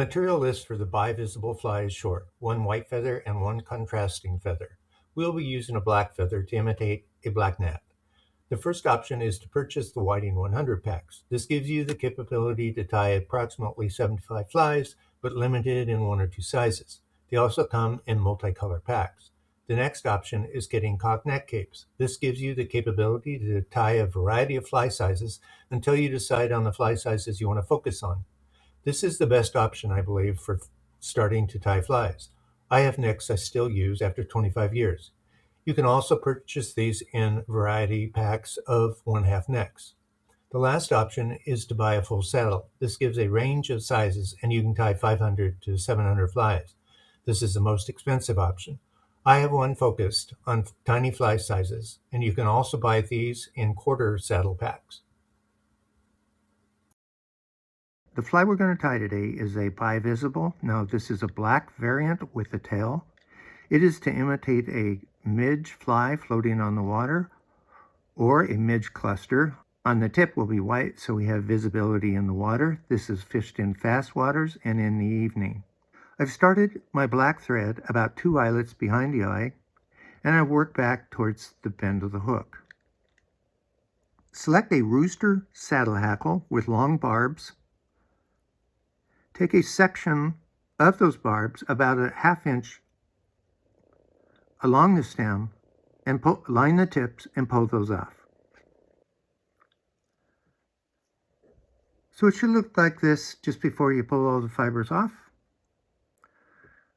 material list for the BiVisable fly is short, one white feather and one contrasting feather. We'll be using a black feather to imitate a black gnat. The first option is to purchase the Whiting 100 packs. This gives you the capability to tie approximately 75 flies, but limited in one or two sizes. They also come in multicolor packs. The next option is getting cocked neck capes. This gives you the capability to tie a variety of fly sizes until you decide on the fly sizes you want to focus on. This is the best option, I believe, for starting to tie flies. I have necks I still use after 25 years. You can also purchase these in variety packs of 1/2 necks. The last option is to buy a full saddle. This gives a range of sizes and you can tie 500 to 700 flies. This is the most expensive option. I have one focused on tiny fly sizes, and you can also buy these in quarter saddle packs. The fly we're going to tie today is a BiVisable. Now this is a black variant with a tail. It is to imitate a midge fly floating on the water or a Midge Cluster. On the tip will be white so we have visibility in the water. This is fished in fast waters and in the evening. I've started my black thread about 2 eyelets behind the eye and I work back towards the bend of the hook. Select a rooster saddle hackle with long barbs. Take a section of those barbs about a 1/2 inch along the stem and line the tips and pull those off. So it should look like this just before you pull all the fibers off.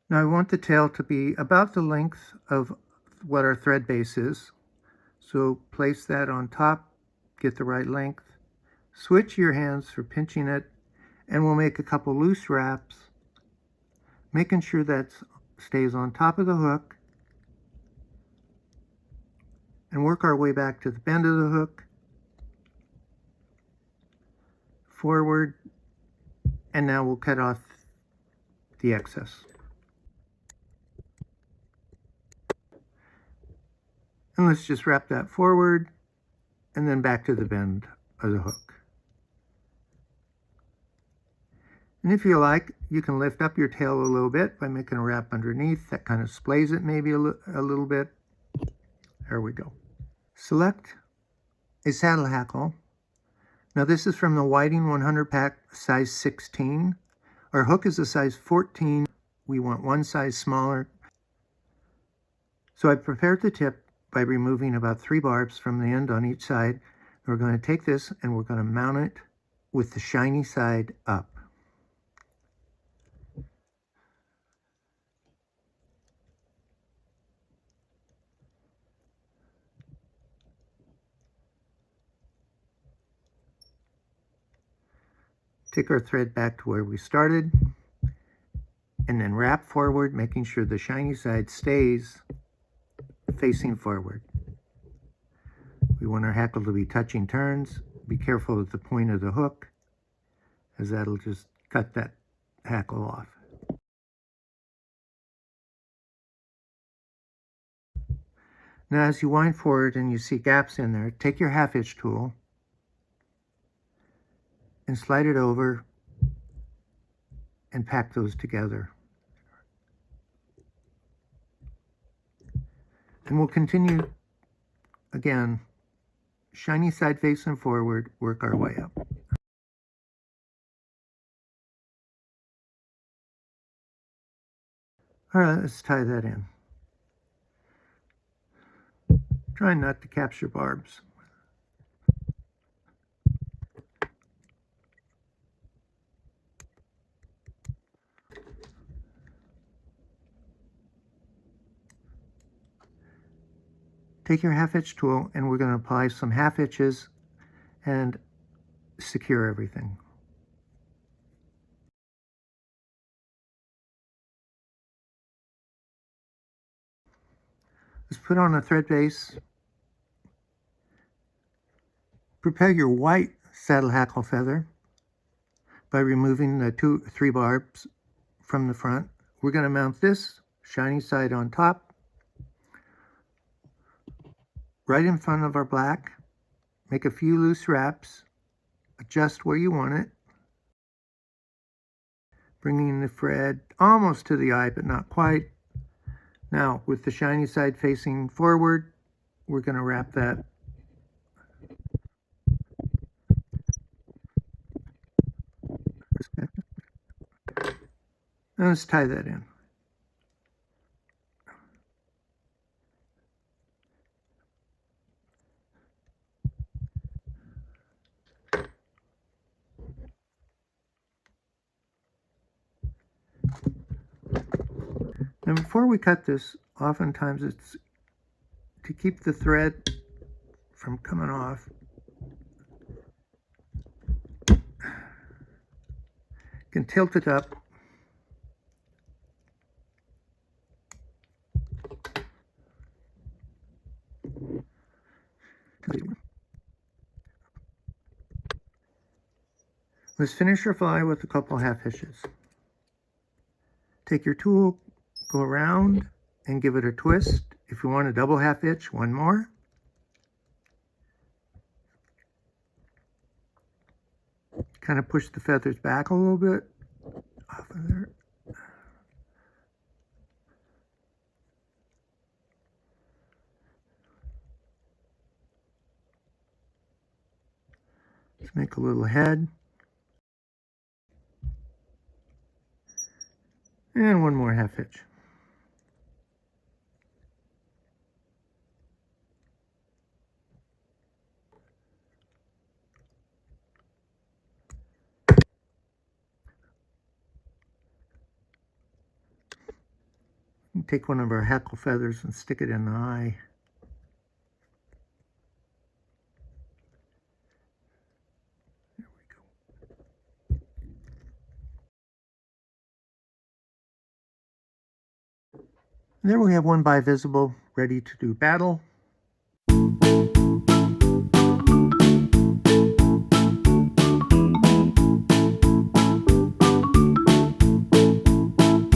Now I want the tail to be about the length of what our thread base is. So place that on top, get the right length. Switch your hands for pinching it, and we'll make a couple loose wraps, making sure that stays on top of the hook, and work our way back to the bend of the hook, forward, and now we'll cut off the excess. And let's just wrap that forward and then back to the bend of the hook. And if you like, you can lift up your tail a little bit by making a wrap underneath. That kind of splays it maybe a little bit. There we go. Select a saddle hackle. Now this is from the Whiting 100 pack, size 16. Our hook is a size 14. We want one size smaller. So I prepared the tip by removing about 3 barbs from the end on each side. We're going to take this and we're going to mount it with the shiny side up. Take our thread back to where we started and then wrap forward, making sure the shiny side stays facing forward. We want our hackle to be touching turns. Be careful at the point of the hook, as that'll just cut that hackle off. Now as you wind forward and you see gaps in there, take your 1/2 inch tool and slide it over and pack those together. And we'll continue again, shiny side facing forward, work our way up. All right, let's tie that in. Try not to capture barbs. Take your 1/2 inch tool and we're going to apply some 1/2 inches and secure everything. Let's put on a thread base. Prepare your white saddle hackle feather by removing the 3 barbs from the front. We're going to mount this shiny side on top, right in front of our black. Make a few loose wraps, adjust where you want it. bringing the thread almost to the eye, but not quite. Now, with the shiny side facing forward, we're going to wrap that. Now let's tie that in. And before we cut this, oftentimes it's to keep the thread from coming off. You can tilt it up. Let's finish our fly with a couple half hitches. Take your tool, go around, and give it a twist. If you want a double half hitch, one more. Kind of push the feathers back a little bit off of there. Let's make a little head. And one more half hitch. Take one of our hackle feathers and stick it in the eye. There we go. And there we have one BiVisable ready to do battle.